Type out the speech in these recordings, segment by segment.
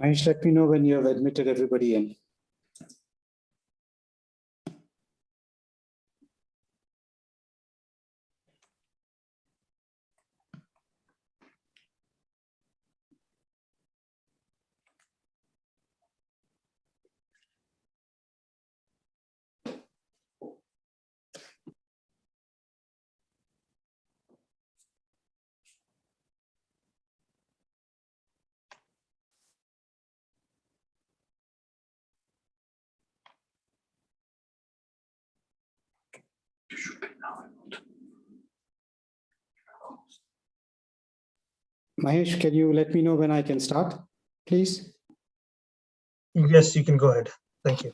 Manish, let me know when you have admitted everybody in. Mahesh, can you let me know when I can start, please? Yes, you can go ahead. Thank you.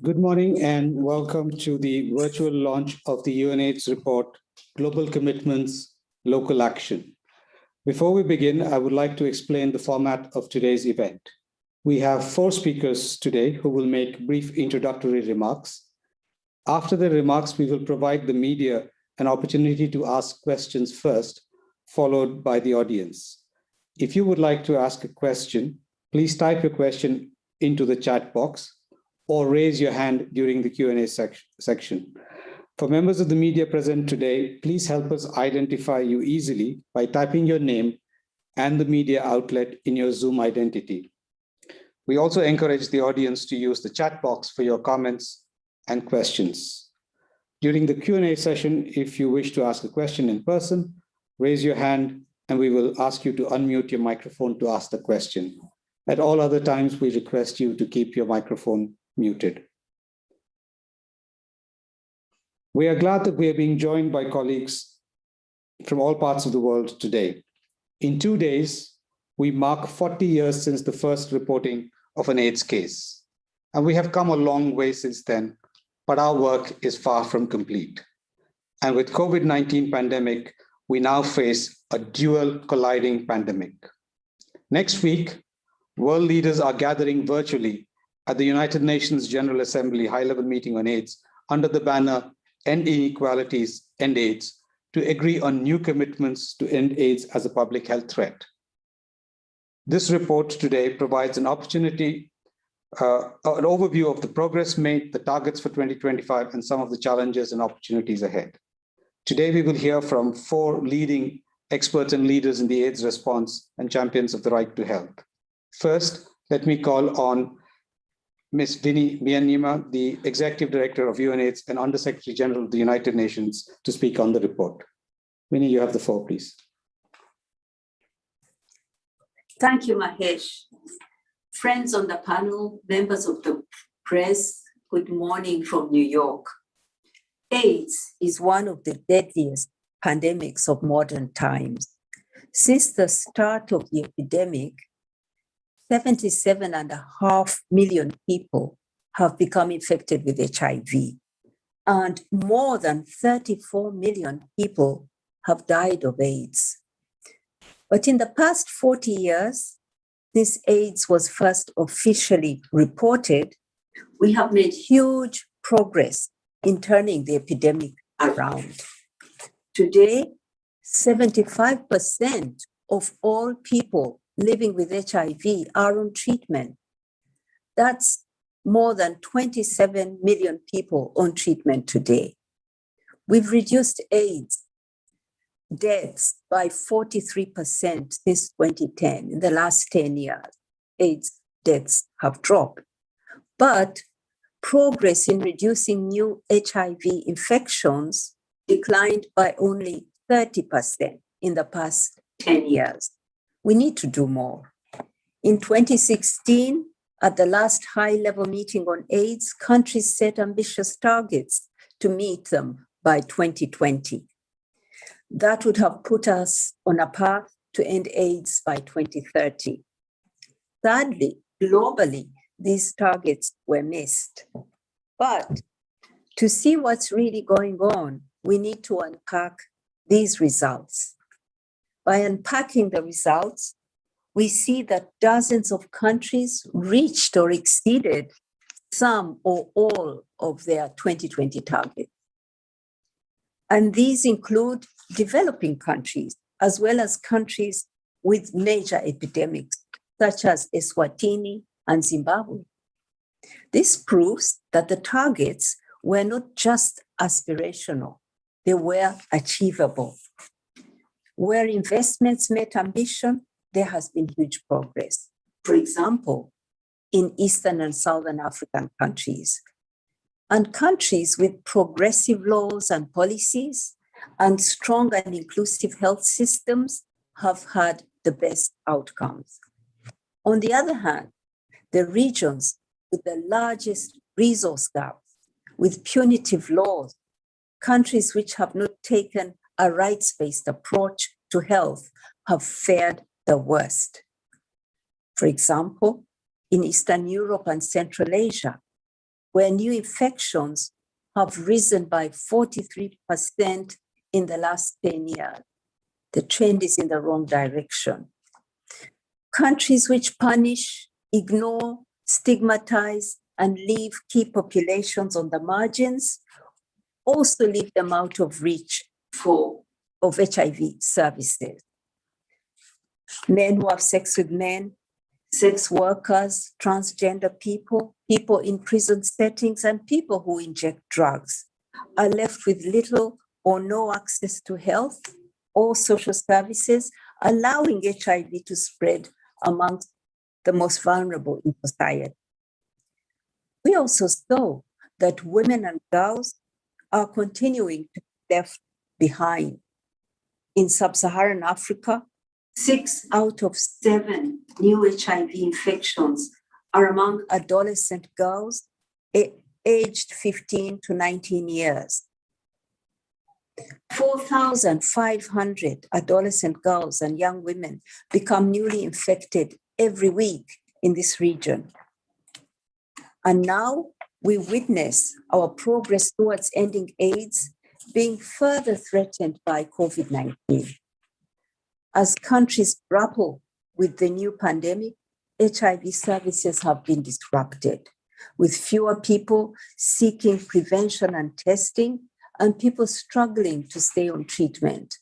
Good morning and welcome to the virtual launch of the UNAIDS report, Global Commitments, Local Action. Before we begin, I would like to explain the format of today's event. We have 4 speakers today who will make brief introductory remarks. After the remarks, we will provide the media an opportunity to ask questions first, followed by the audience. If you would like to ask a question, please type your question into the chat box or raise your hand during the Q&A section. For members of the media present today, please help us identify you easily by typing your name and the media outlet in your Zoom identity. We also encourage the audience to use the chat box for your comments and questions. During the Q&A session, if you wish to ask a question in person, raise your hand and we will ask you to unmute your microphone to ask the question. At all other times, we request you to keep your microphone muted. We are glad that we are being joined by colleagues from all parts of the world today. In 2 days, we mark 40 years since the first reporting of an AIDS case. And we have come a long way since then, but our work is far from complete. And with COVID-19 pandemic, we now face a dual colliding pandemic. Next week, world leaders are gathering virtually at the United Nations General Assembly high-level meeting on AIDS under the banner End Inequalities, End AIDS, to agree on new commitments to end AIDS as a public health threat. This report today provides an opportunity, an overview of the progress made, the targets for 2025, and some of the challenges and opportunities ahead. Today, we will hear from 4 leading experts and leaders in the AIDS response and champions of the right to health. First, let me call on Ms. Vinnie Byanyima, the Executive Director of UNAIDS and Under-Secretary General of the United Nations, to speak on the report. Vinnie, you have the floor, please. Thank you, Mahesh. Friends on the panel, members of the press, good morning from New York. AIDS is one of the deadliest pandemics of modern times. Since the start of the epidemic, 77.5 million people have become infected with HIV, and more than 34 million people have died of AIDS. But in the past 40 years, since AIDS was first officially reported, we have made huge progress in turning the epidemic around. Today, 75% of all people living with HIV are on treatment. That's more than 27 million people on treatment today. We've reduced AIDS deaths by 43% since 2010. In the last 10 years, AIDS deaths have dropped. But progress in reducing new HIV infections declined by only 30% in the past 10 years. We need to do more. In 2016, at the last high-level meeting on AIDS, countries set ambitious targets to meet them by 2020. That would have put us on a path to end AIDS by 2030. Sadly, globally, these targets were missed. But to see what's really going on, we need to unpack these results. By unpacking the results, we see that dozens of countries reached or exceeded some or all of their 2020 targets. And these include developing countries, as well as countries with major epidemics, such as Eswatini and Zimbabwe. This proves that the targets were not just aspirational, they were achievable. Where investments met ambition, there has been huge progress. For example, in Eastern and Southern African countries, and countries with progressive laws and policies and strong and inclusive health systems have had the best outcomes. On the other hand, the regions with the largest resource gaps, with punitive laws, countries which have not taken a rights-based approach to health have fared the worst. For example, in Eastern Europe and Central Asia, where new infections have risen by 43% in the last 10 years. The trend is in the wrong direction. Countries which punish, ignore, stigmatize, and leave key populations on the margins also leave them out of reach of HIV services. Men who have sex with men, sex workers, transgender people, people in prison settings, and people who inject drugs are left with little or no access to health or social services, allowing HIV to spread amongst the most vulnerable in society. We also saw that women and girls are continuing to be left behind. In sub-Saharan Africa, 6 out of 7 new HIV infections are among adolescent girls aged 15 to 19 years. 4,500 adolescent girls and young women become newly infected every week in this region. And now we witness our progress towards ending AIDS being further threatened by COVID-19. As countries grapple with the new pandemic, HIV services have been disrupted, with fewer people seeking prevention and testing, and people struggling to stay on treatment.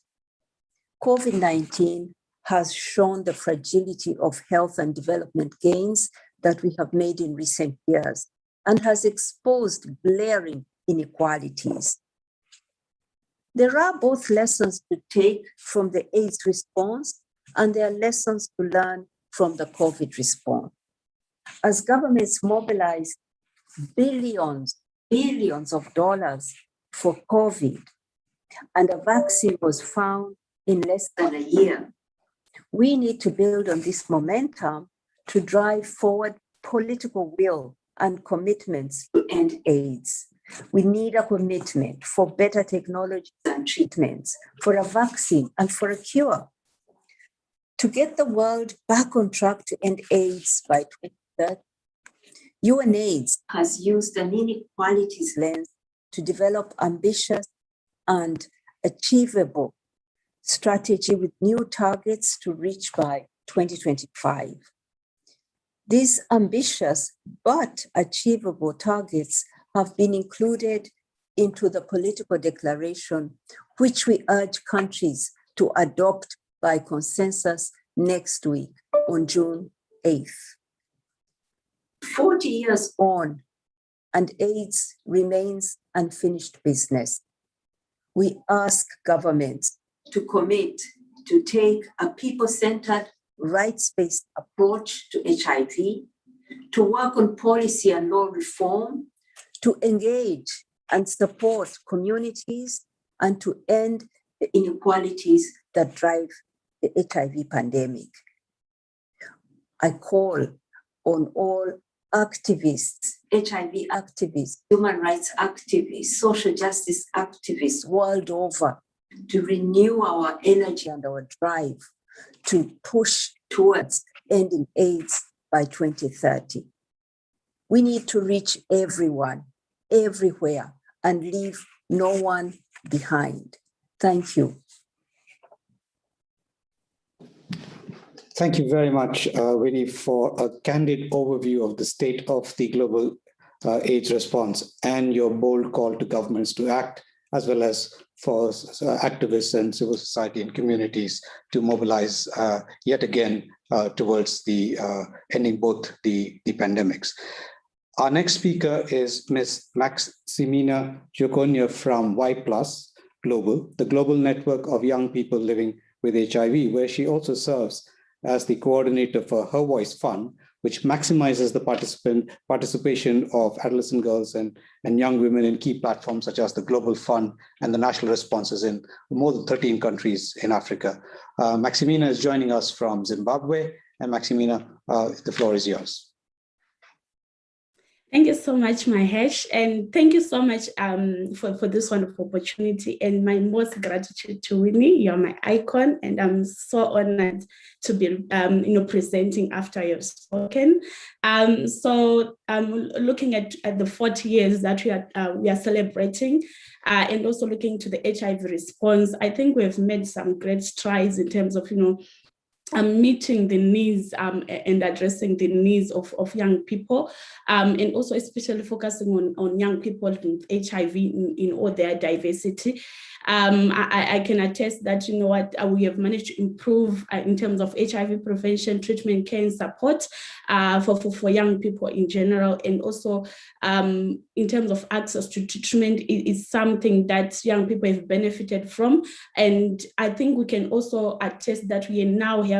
COVID-19 has shown the fragility of health and development gains that we have made in recent years and has exposed glaring inequalities. There are both lessons to take from the AIDS response and there are lessons to learn from the COVID response. As governments mobilize billions of dollars for COVID and a vaccine was found in less than a year, we need to build on this momentum to drive forward political will and commitments to end AIDS. We need a commitment for better technologies and treatments, for a vaccine and for a cure. To get the world back on track to end AIDS by 2030, UNAIDS has used an inequalities lens to develop ambitious and achievable strategy with new targets to reach by 2025. These ambitious but achievable targets have been included into the political declaration, which we urge countries to adopt by consensus next week on June 8th. 40 years on, and AIDS remains unfinished business. We ask governments to commit to take a people-centered, rights-based approach to HIV, to work on policy and law reform, to engage and support communities, and to end the inequalities that drive the HIV pandemic. I call on all activists, HIV activists, human rights activists, social justice activists world over to renew our energy and our drive to push towards ending AIDS by 2030. We need to reach everyone, everywhere, and leave no one behind. Thank you. Thank you very much, Winnie, for a candid overview of the state of the global AIDS response and your bold call to governments to act as well as for activists and civil society and communities to mobilize yet again towards the ending both the pandemics. Our next speaker is Ms. Maximina Joconia from Y+ Global, the global network of young people living with HIV, where she also serves as the coordinator for Her Voice Fund, which maximizes the participation of adolescent girls and young women in key platforms such as the Global Fund and the national responses in more than 13 countries in Africa. Maximina is joining us from Zimbabwe. And Maximina, the floor is yours. Thank you so much, Mahesh, and thank you so much for this wonderful opportunity. And my most gratitude to Winnie. You're my icon, and I'm so honored to be presenting after you've spoken. So looking at the 40 years that we are celebrating, and also looking to the HIV response, I think we've made some great strides in terms of meeting the needs and addressing the needs of young people, and also especially focusing on young people with HIV in all their diversity. I can attest that, we have managed to improve in terms of HIV prevention, treatment, care, and support for young people in general. And also in terms of access to treatment, it is something that young people have benefited from. And I think we can also attest that we now have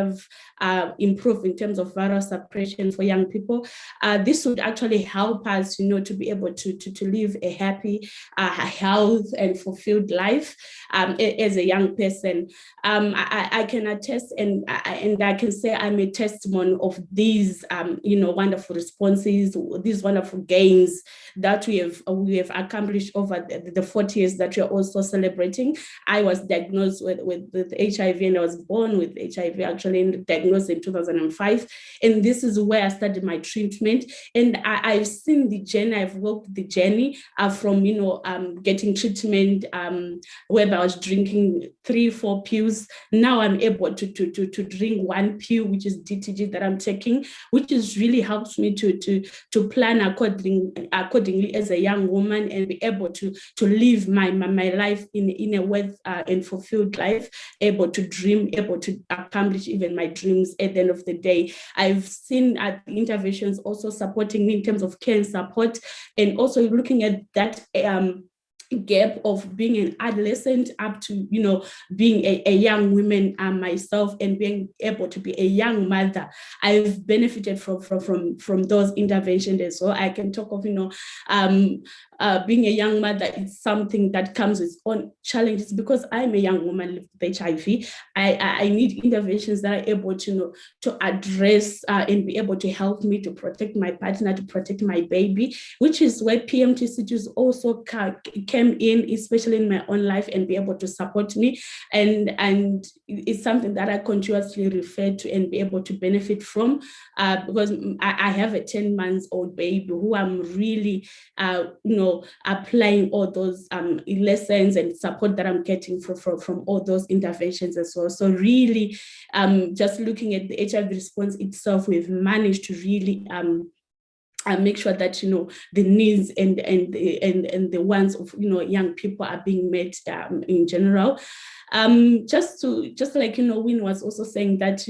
improved in terms of viral suppression for young people. This would actually help us, to be able to live a happy, health, and fulfilled life as a young person. I can attest and I can say I'm a testimony of these, wonderful responses, these wonderful gains that we have accomplished over the 40 years that we are also celebrating. I was diagnosed with HIV, and I was born with HIV, actually, and diagnosed in 2005. And this is where I started my treatment. And I've seen the journey, I've walked the journey from, getting treatment, where I was drinking 3-4 pills. Now I'm able to drink 1 pill, which is DTG that I'm taking, which is really helps me to plan accordingly as a young woman and be able to live my life in a worth and fulfilled life, able to dream, able to accomplish even my dreams at the end of the day. I've seen interventions also supporting me in terms of care and support, and also looking at that gap of being an adolescent up to being a young woman myself, and being able to be a young mother. I've benefited from those interventions as well. I can talk of being a young mother is something that comes with its own challenges, because I'm a young woman with HIV. I need interventions that are able to address and be able to help me to protect my partner, to protect my baby, which is where PMTCGs also came in, especially in my own life, and be able to support me. And it's something that I continuously refer to and be able to benefit from, because I have a 10-month-old baby who I'm really, applying all those lessons and support that I'm getting from all those interventions as well. So really, just looking at the HIV response itself, we've managed to really make sure that the needs and the wants of young people are being met in general. Just like Win was also saying that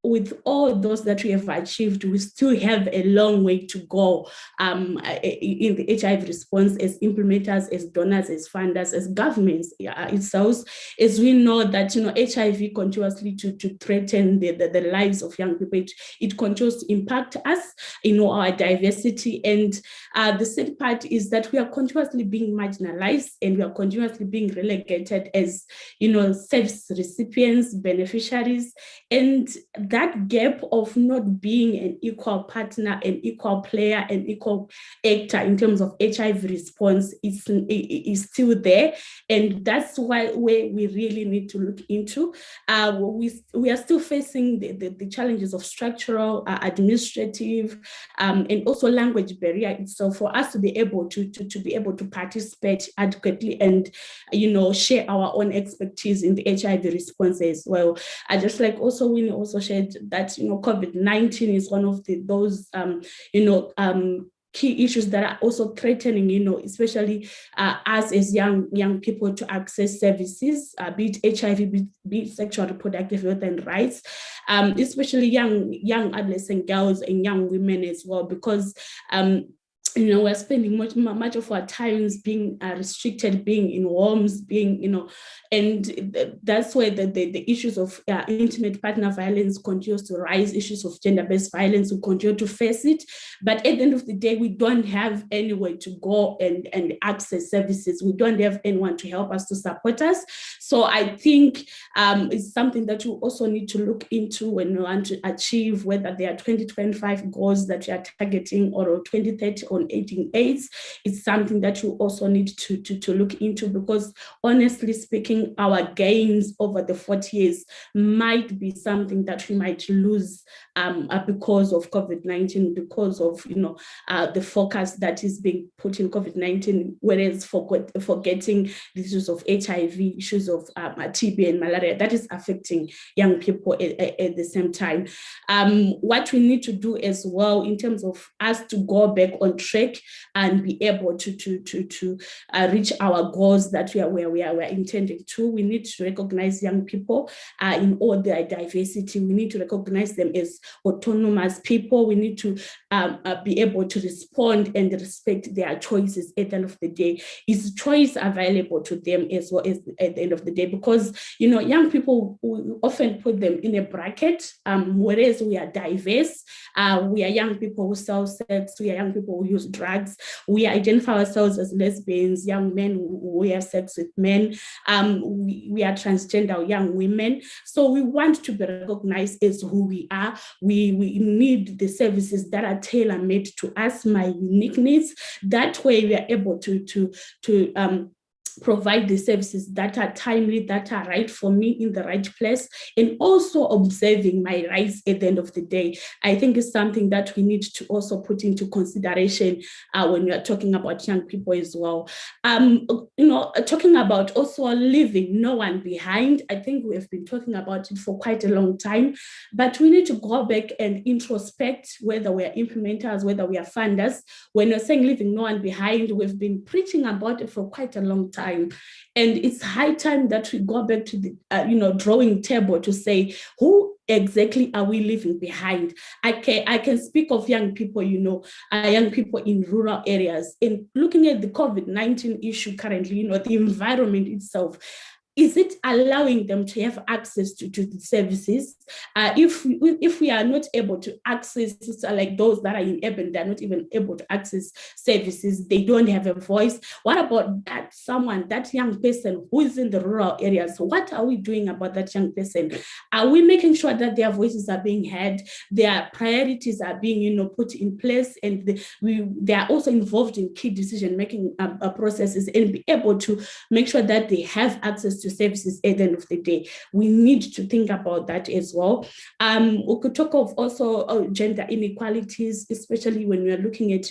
with all those that we have achieved, we still have a long way to go in the HIV response as implementers, as donors, as funders, as governments itself, as we know that HIV continuously to threaten the lives of young people. It continues to impact us, our diversity. And the sad part is that we are continuously being marginalized, and we are continuously being relegated as service recipients, beneficiaries, and that gap of not being an equal partner, an equal player, an equal actor in terms of HIV response is still there. And that's where we really need to look into. We are still facing the challenges of structural, administrative, and also language barrier itself, for us to be able to participate adequately and share our own expertise in the HIV response as well. I just like also Winnie also shared that COVID-19 is one of those key issues that are also threatening, especially us as young people to access services, be it HIV, be it sexual reproductive health and rights, especially young adolescent girls and young women as well, because we're spending much of our times being restricted, being in homes, and that's where the issues of intimate partner violence continues to rise, issues of gender-based violence, we continue to face it. But at the end of the day, we don't have anywhere to go and access services. We don't have anyone to help us, to support us. So I think it's something that you also need to look into when you want to achieve, whether there are 2025 goals that you are targeting or 2030 on ending AIDS. It's something that you also need to look into, because honestly speaking, our gains over the 40 years might be something that we might lose because of COVID-19, because of the focus that is being put in COVID-19, whereas forgetting the issues of HIV, issues of TB and malaria, that is affecting young people at the same time. What we need to do as well, in terms of us to go back on track and be able to reach our goals that we are intending to, we need to recognize young people in all their diversity. We need to recognize them as autonomous people. We need to be able to respond and respect their choices at the end of the day. Is choice available to them as well as at the end of the day? Because young people, we often put them in a bracket, whereas we are diverse. We are young people who sell sex, we are young people who use drugs, we identify ourselves as lesbians, young men who have sex with men, we are transgender young women. So we want to be recognized as who we are. We need the services that are tailor-made to us, my unique needs. That way we are able to provide the services that are timely, that are right for me in the right place, and also observing my rights at the end of the day. I think it's something that we need to also put into consideration when we are talking about young people as well. Talking about also leaving no one behind. I think we have been talking about it for quite a long time, but we need to go back and introspect, whether we are implementers, whether we are funders. When you're saying leaving no one behind, we've been preaching about it for quite a long time. And it's high time that we go back to the drawing table to say, who exactly are we leaving behind? I can speak of young people, young people in rural areas, and looking at the COVID-19 issue currently, the environment itself. Is it allowing them to have access to the services? If we are not able to access, like those that are in urban, they're not even able to access services, they don't have a voice. What about that young person who is in the rural areas? What are we doing about that young person? Are we making sure that their voices are being heard, their priorities are being put in place, and they are also involved in key decision-making processes, and be able to make sure that they have access to services at the end of the day? We need to think about that as well. We could talk of also gender inequalities, especially when we are looking at,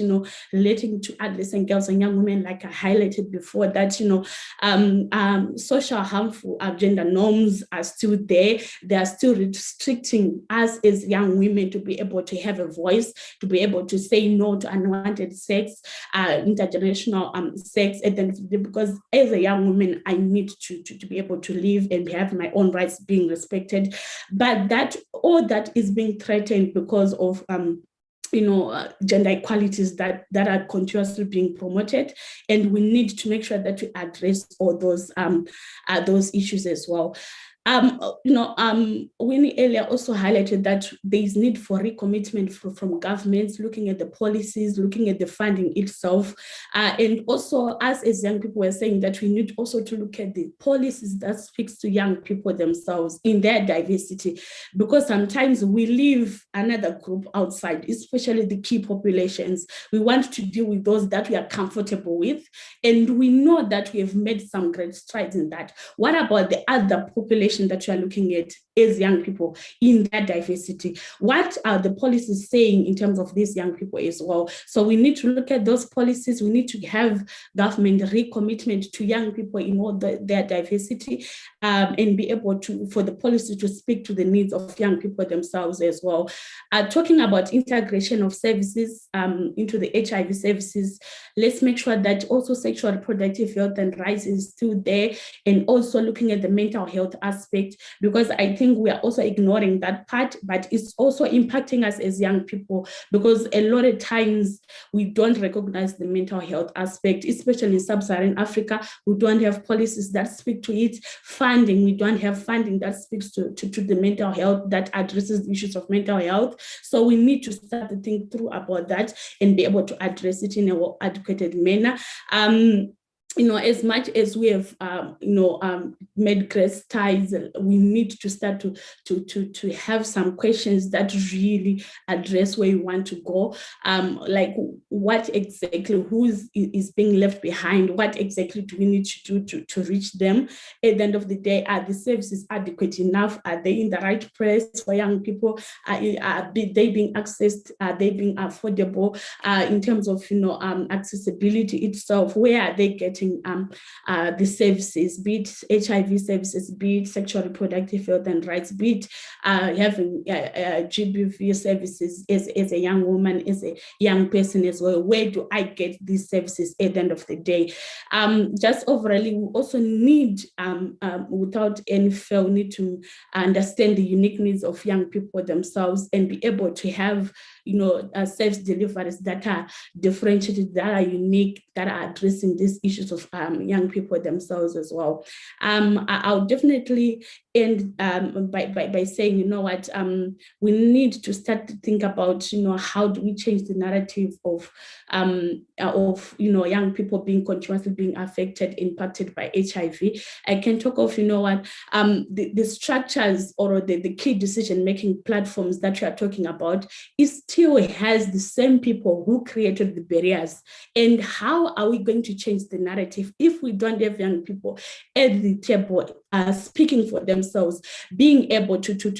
relating to adolescent girls and young women, like I highlighted before, that, social harmful gender norms are still there. They are still restricting us as young women to be able to have a voice, to be able to say no to unwanted sex, intergenerational sex at the end of the day, because as a young woman, I need to be able to live and have my own rights being respected. But all that is being threatened because of gender equalities that are continuously being promoted, and we need to make sure that we address all those issues as well. Winnie earlier also highlighted that there is need for recommitment from governments, looking at the policies, looking at the funding itself, and also us as young people were saying that we need also to look at the policies that speaks to young people themselves in their diversity, because sometimes we leave another group outside, especially the key populations. We want to deal with those that we are comfortable with, and we know that we have made some great strides in that. What about the other populations population that you are looking at as young people in that diversity. What are the policies saying in terms of these young people as well? So we need to look at those policies. We need to have government recommitment to young people in all their diversity, and be able to, for the policy to speak to the needs of young people themselves as well. Talking about integration of services into the HIV services, let's make sure that also sexual reproductive health and rights is still there, and also looking at the mental health aspect, because I think we are also ignoring that part, but it's also impacting us as young people, because a lot of times we don't recognize the mental health aspect, especially in sub-Saharan Africa. We don't have policies that speak to it. Funding, we don't have funding that speaks to the mental health, that addresses the issues of mental health. So we need to start to think through about that and be able to address it in a well-educated manner. As much as we have, made great strides, we need to start to have some questions that really address where you want to go. Like what exactly, who is being left behind? What exactly do we need to do to reach them? At the end of the day, are the services adequate enough? Are they in the right place for young people? Are they being accessed? Are they being affordable? In terms of, accessibility itself, where are they getting the services, be it HIV services, be it sexual reproductive health and rights, be it having GBV services as a young woman, as a young person as well. Where do I get these services at the end of the day? Just overall, we also need, without any fail, need to understand the unique needs of young people themselves and be able to have, service deliveries that are differentiated, that are unique, that are addressing these issues of young people themselves as well. I'll definitely end by saying, we need to start to think about, how do we change the narrative of young people being continuously being affected, impacted by HIV. I can talk of, the structures or the key decision-making platforms that you are talking about, it still has the same people who created the barriers. And how are we going to change the narrative if we don't have young people at the table speaking for themselves, being able to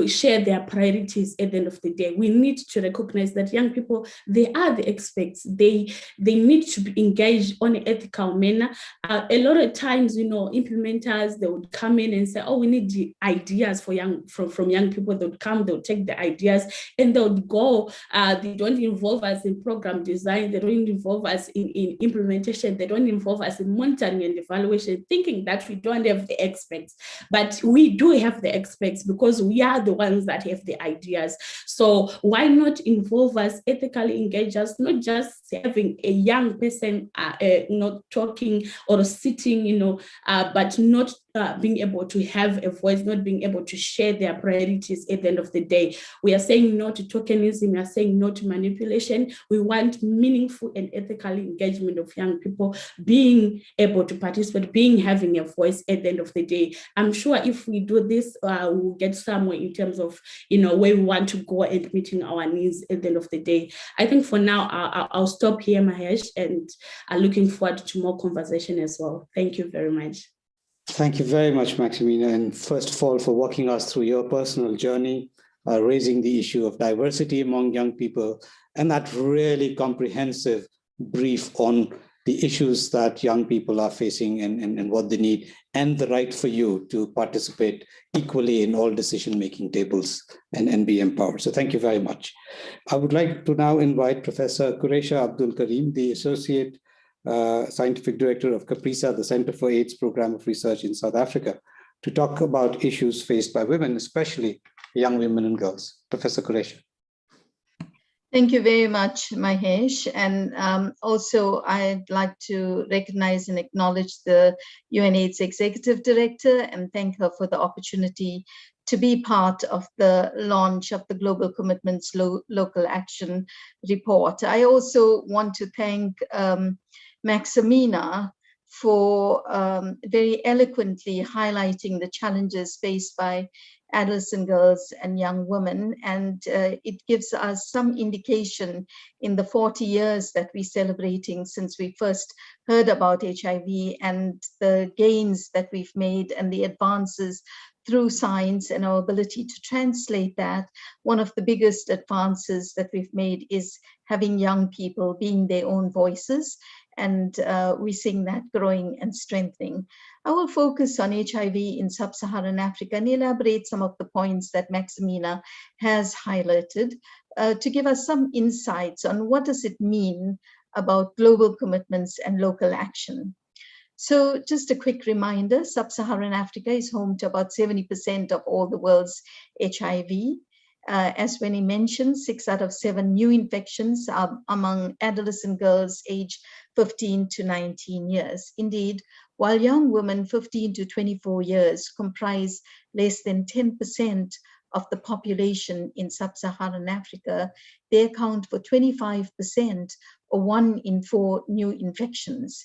share their priorities at the end of the day? We need to recognize that young people, they are the experts. They need to be engaged on an ethical manner. A lot of times, implementers, they would come in and say, oh, we need the ideas from young people. They would come, they would take the ideas and they would go. They don't involve us in program design. They don't involve us in implementation. They don't involve us in monitoring and evaluation, thinking that we don't have the experts. But we do have the experts, because we are the ones that have the ideas. So why not involve us, ethically engage us, not just having a young person not talking or sitting, but not being able to have a voice, not being able to share their priorities at the end of the day. We are saying no to tokenism, we are saying no to manipulation. We want meaningful and ethical engagement of young people, being able to participate, having a voice at the end of the day. I'm sure if we do this, we'll get somewhere in terms of, where we want to go and meeting our needs at the end of the day. I think for now, I'll stop here, Mahesh, and I'm looking forward to more conversation as well. Thank you very much. Thank you very much, Maximina. And first of all, for walking us through your personal journey, raising the issue of diversity among young people, and that really comprehensive brief on the issues that young people are facing and what they need, and the right for you to participate equally in all decision-making tables and be empowered. So thank you very much. I would like to now invite Professor Qureisha Abdul Karim, the Associate Scientific Director of CAPRISA, the Center for AIDS Program of Research in South Africa, to talk about issues faced by women, especially young women and girls. Professor Qureisha. Thank you very much, Mahesh. And also, I'd like to recognize and acknowledge the UNAIDS Executive Director and thank her for the opportunity to be part of the launch of the Global Commitments Local Action Report. I also want to thank Maximina for very eloquently highlighting the challenges faced by adolescent girls and young women. And it gives us some indication in the 40 years that we're celebrating since we first heard about HIV and the gains that we've made and the advances through science and our ability to translate that. One of the biggest advances that we've made is having young people being their own voices, and we're seeing that growing and strengthening. I will focus on HIV in sub-Saharan Africa and elaborate some of the points that Maximina has highlighted to give us some insights on what does it mean about global commitments and local action. So just a quick reminder, sub-Saharan Africa is home to about 70% of all the world's HIV. As Winnie mentioned, 6 out of 7 new infections are among adolescent girls aged 15 to 19 years. Indeed, while young women 15 to 24 years comprise less than 10% of the population in sub-Saharan Africa, they account for 25% or 1 in 4 new infections.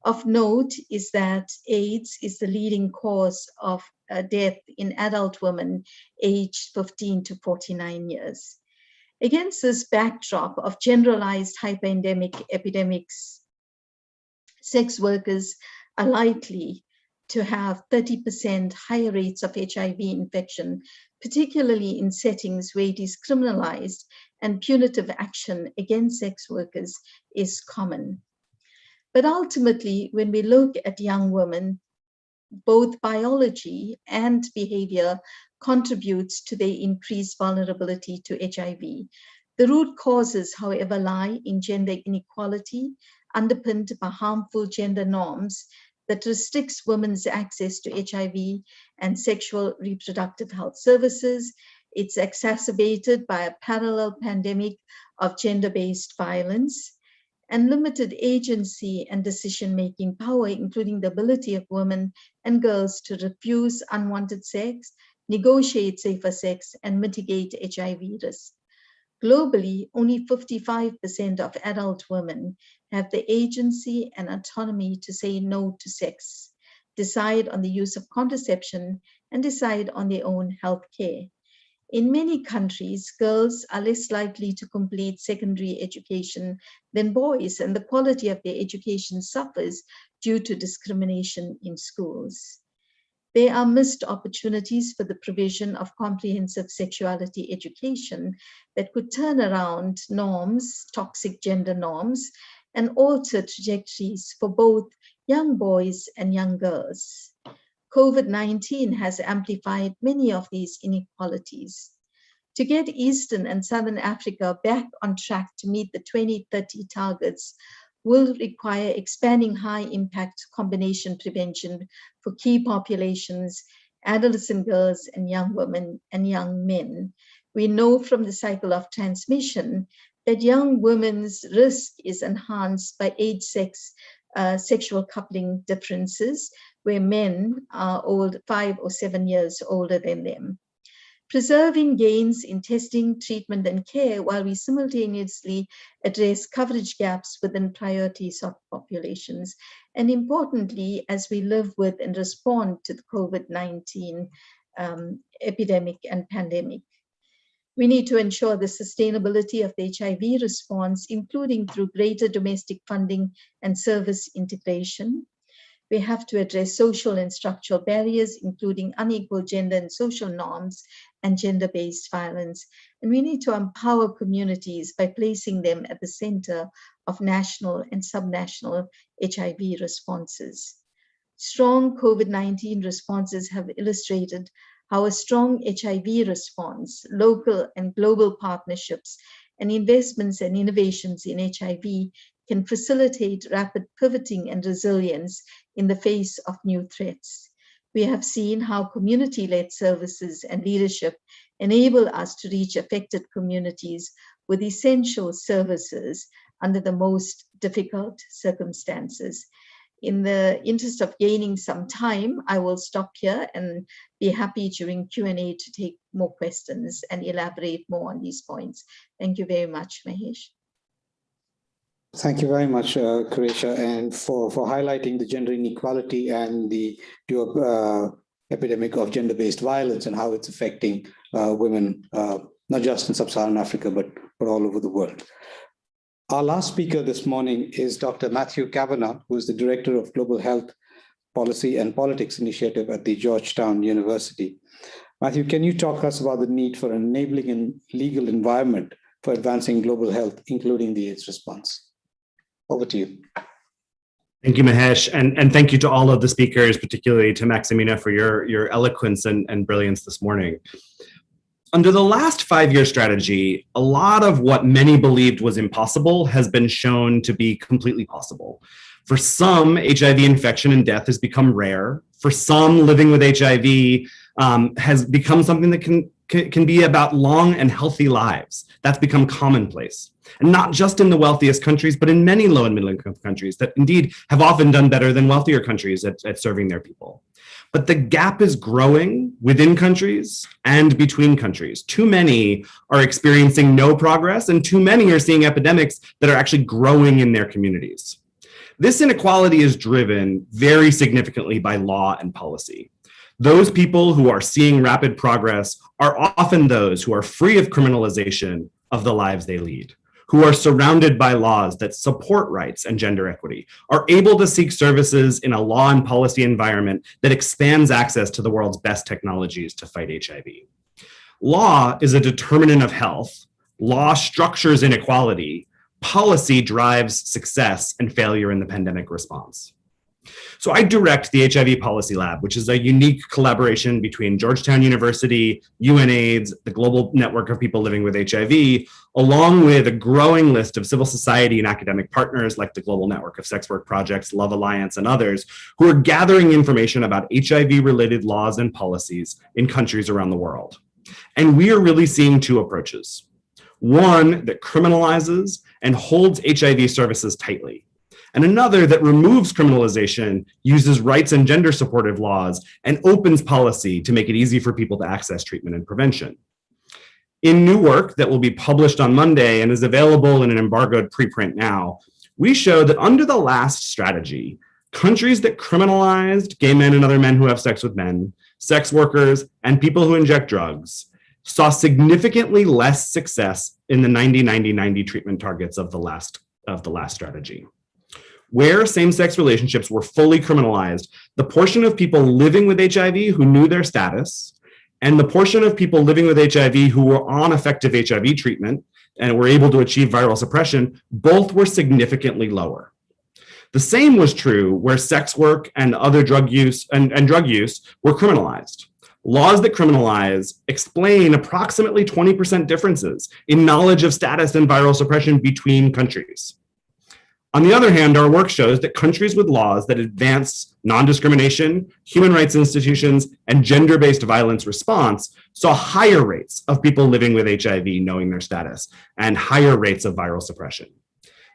Of note is that AIDS is the leading cause of death in adult women aged 15 to 49 years. Against this backdrop of generalized hyperendemic epidemics, sex workers are likely to have 30% higher rates of HIV infection, particularly in settings where it is criminalized and punitive action against sex workers is common. But ultimately, when we look at young women, both biology and behavior contributes to their increased vulnerability to HIV. The root causes, however, lie in gender inequality, underpinned by harmful gender norms that restricts women's access to HIV and sexual reproductive health services. It's exacerbated by a parallel pandemic of gender-based violence and limited agency and decision-making power, including the ability of women and girls to refuse unwanted sex, negotiate safer sex, and mitigate HIV risk. Globally, only 55% of adult women have the agency and autonomy to say no to sex, decide on the use of contraception, and decide on their own health care. In many countries, girls are less likely to complete secondary education than boys, and the quality of their education suffers due to discrimination in schools. There are missed opportunities for the provision of comprehensive sexuality education that could turn around norms, toxic gender norms, and alter trajectories for both young boys and young girls. COVID-19 has amplified many of these inequalities. To get Eastern and Southern Africa back on track to meet the 2030 targets will require expanding high-impact combination prevention for key populations, adolescent girls and young women and young men. We know from the cycle of transmission that young women's risk is enhanced by age-sex sexual coupling differences, where men are 5 or 7 years older than them. Preserving gains in testing, treatment, and care while we simultaneously address coverage gaps within priority populations, and importantly, as we live with and respond to the COVID-19 epidemic and pandemic. We need to ensure the sustainability of the HIV response, including through greater domestic funding and service integration. We have to address social and structural barriers, including unequal gender and social norms and gender-based violence. And we need to empower communities by placing them at the center of national and subnational HIV responses. Strong COVID-19 responses have illustrated how a strong HIV response, local and global partnerships, and investments and innovations in HIV can facilitate rapid pivoting and resilience in the face of new threats. We have seen how community-led services and leadership enable us to reach affected communities with essential services under the most difficult circumstances. In the interest of gaining some time, I will stop here and be happy during Q&A to take more questions and elaborate more on these points. Thank you very much, Mahesh. Thank you very much, Kuresha, and for highlighting the gender inequality and the epidemic of gender-based violence and how it's affecting women, not just in sub-Saharan Africa, but all over the world. Our last speaker this morning is Dr. Matthew Kavanagh, who is the Director of Global Health Policy and Politics Initiative at the Georgetown University. Matthew, can you talk to us about the need for an enabling and legal environment for advancing global health, including the AIDS response? Over to you. Thank you, Mahesh, and thank you to all of the speakers, particularly to Maximina for your eloquence and brilliance this morning. Under the last 5-year strategy, a lot of what many believed was impossible has been shown to be completely possible. For some, HIV infection and death has become rare. For some, living with HIV has become something that can be about long and healthy lives. That's become commonplace. And not just in the wealthiest countries, but in many low and middle income countries that indeed have often done better than wealthier countries at serving their people. But the gap is growing within countries and between countries. Too many are experiencing no progress, and too many are seeing epidemics that are actually growing in their communities. This inequality is driven very significantly by law and policy. Those people who are seeing rapid progress are often those who are free of criminalization of the lives they lead, who are surrounded by laws that support rights and gender equity, are able to seek services in a law and policy environment that expands access to the world's best technologies to fight HIV. Law is a determinant of health. Law structures inequality. Policy drives success and failure in the pandemic response. So I direct the HIV Policy Lab, which is a unique collaboration between Georgetown University, UNAIDS, the global network of people living with HIV, along with a growing list of civil society and academic partners like the Global Network of Sex Work Projects, Love Alliance, and others, who are gathering information about HIV-related laws and policies in countries around the world. And we are really seeing two approaches. One that criminalizes and holds HIV services tightly, and another that removes criminalization, uses rights and gender supportive laws, and opens policy to make it easy for people to access treatment and prevention. In new work that will be published on Monday and is available in an embargoed preprint now, we show that under the last strategy, countries that criminalized gay men and other men who have sex with men, sex workers, and people who inject drugs saw significantly less success in the 90-90-90 treatment targets of the last strategy. Where same-sex relationships were fully criminalized, the portion of people living with HIV who knew their status and the portion of people living with HIV who were on effective HIV treatment and were able to achieve viral suppression, both were significantly lower. The same was true where sex work and other drug use and drug use were criminalized. Laws that criminalize explain approximately 20% differences in knowledge of status and viral suppression between countries. On the other hand, our work shows that countries with laws that advance non-discrimination, human rights institutions, and gender-based violence response saw higher rates of people living with HIV knowing their status and higher rates of viral suppression.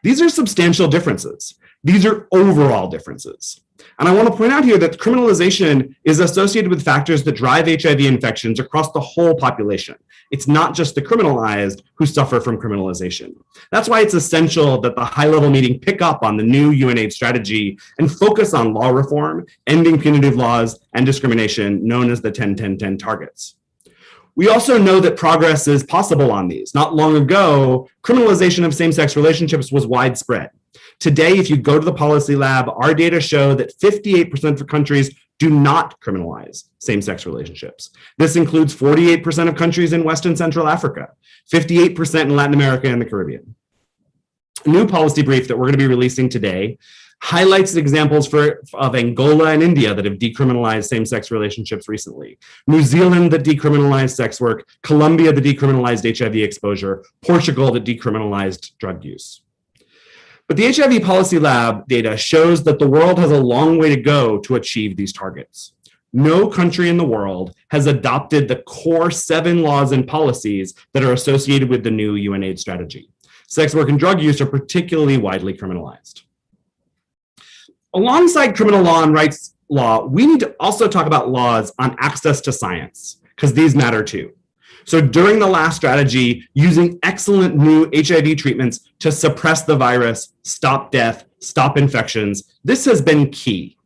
These are substantial differences. These are overall differences. And I want to point out here that criminalization is associated with factors that drive HIV infections across the whole population. It's not just the criminalized who suffer from criminalization. That's why it's essential that the high-level meeting pick up on the new UNAIDS strategy and focus on law reform, ending punitive laws, and discrimination, known as the 10-10-10 targets. We also know that progress is possible on these. Not long ago, criminalization of same-sex relationships was widespread. Today, if you go to the Policy Lab, our data show that 58% of countries do not criminalize same-sex relationships. This includes 48% of countries in West and Central Africa, 58% in Latin America and the Caribbean. A new policy brief that we're going to be releasing today highlights examples of Angola and India that have decriminalized same-sex relationships recently, New Zealand that decriminalized sex work, Colombia that decriminalized HIV exposure, Portugal that decriminalized drug use. But the HIV Policy Lab data shows that the world has a long way to go to achieve these targets. No country in the world has adopted the core 7 laws and policies that are associated with the new UNAIDS strategy. Sex work and drug use are particularly widely criminalized. Alongside criminal law and rights law, we need to also talk about laws on access to science, because these matter too. So during the last strategy, using excellent new HIV treatments to suppress the virus, stop death, stop infections, this has been key.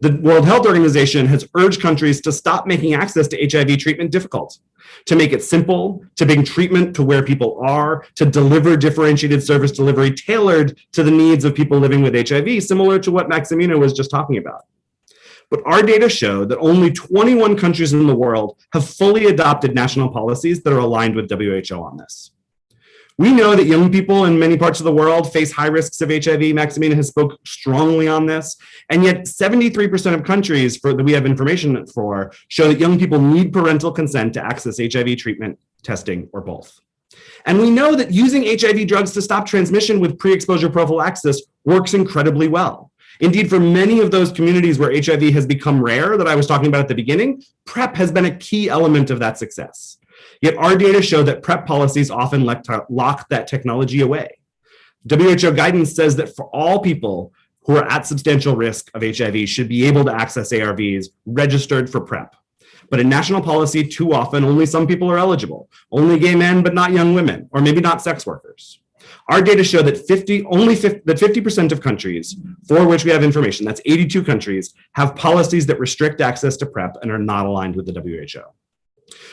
The World Health Organization has urged countries to stop making access to HIV treatment difficult, to make it simple, to bring treatment to where people are, to deliver differentiated service delivery tailored to the needs of people living with HIV, similar to what Maximina was just talking about. But our data show that only 21 countries in the world have fully adopted national policies that are aligned with WHO on this. We know that young people in many parts of the world face high risks of HIV. Maximina has spoke strongly on this. And yet 73% of countries that we have information for show that young people need parental consent to access HIV treatment, testing, or both. And we know that using HIV drugs to stop transmission with pre-exposure prophylaxis works incredibly well. Indeed, for many of those communities where HIV has become rare that I was talking about at the beginning, PrEP has been a key element of that success. Yet our data show that PrEP policies often lock that technology away. WHO guidance says that for all people who are at substantial risk of HIV should be able to access ARVs registered for PrEP. But in national policy, too often, only some people are eligible, only gay men, but not young women, or maybe not sex workers. Our data show that 50% of countries for which we have information, that's 82 countries, have policies that restrict access to PrEP and are not aligned with the WHO.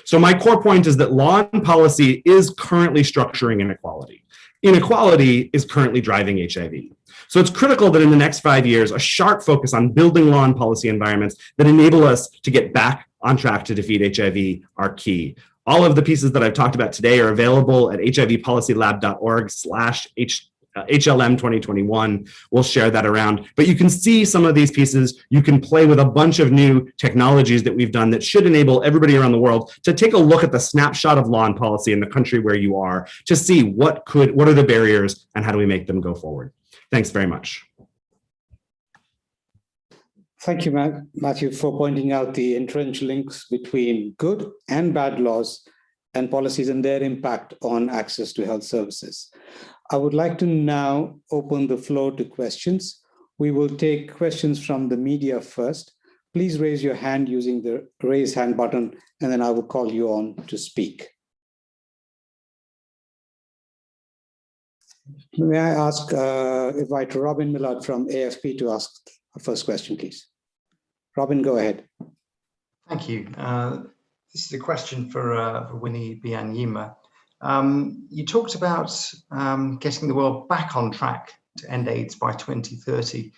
So my core point is that law and policy is currently structuring inequality. Inequality is currently driving HIV. So it's critical that in the next 5 years, a sharp focus on building law and policy environments that enable us to get back on track to defeat HIV are key. All of the pieces that I've talked about today are available at hivpolicylab.org/HLM 2021. We'll share that around. But you can see some of these pieces. You can play with a bunch of new technologies that we've done that should enable everybody around the world to take a look at the snapshot of law and policy in the country where you are to see what are the barriers and how do we make them go forward. Thanks very much. Thank you, Matthew, for pointing out the entrenched links between good and bad laws and policies and their impact on access to health services. I would like to now open the floor to questions. We will take questions from the media first. Please raise your hand using the raise hand button, and then I will call you on to speak. May I invite Robin Millard from AFP to ask the first question, please. Robin, go ahead. Thank you. This is a question for Winnie Byanyima. You talked about getting the world back on track to end AIDS by 2030.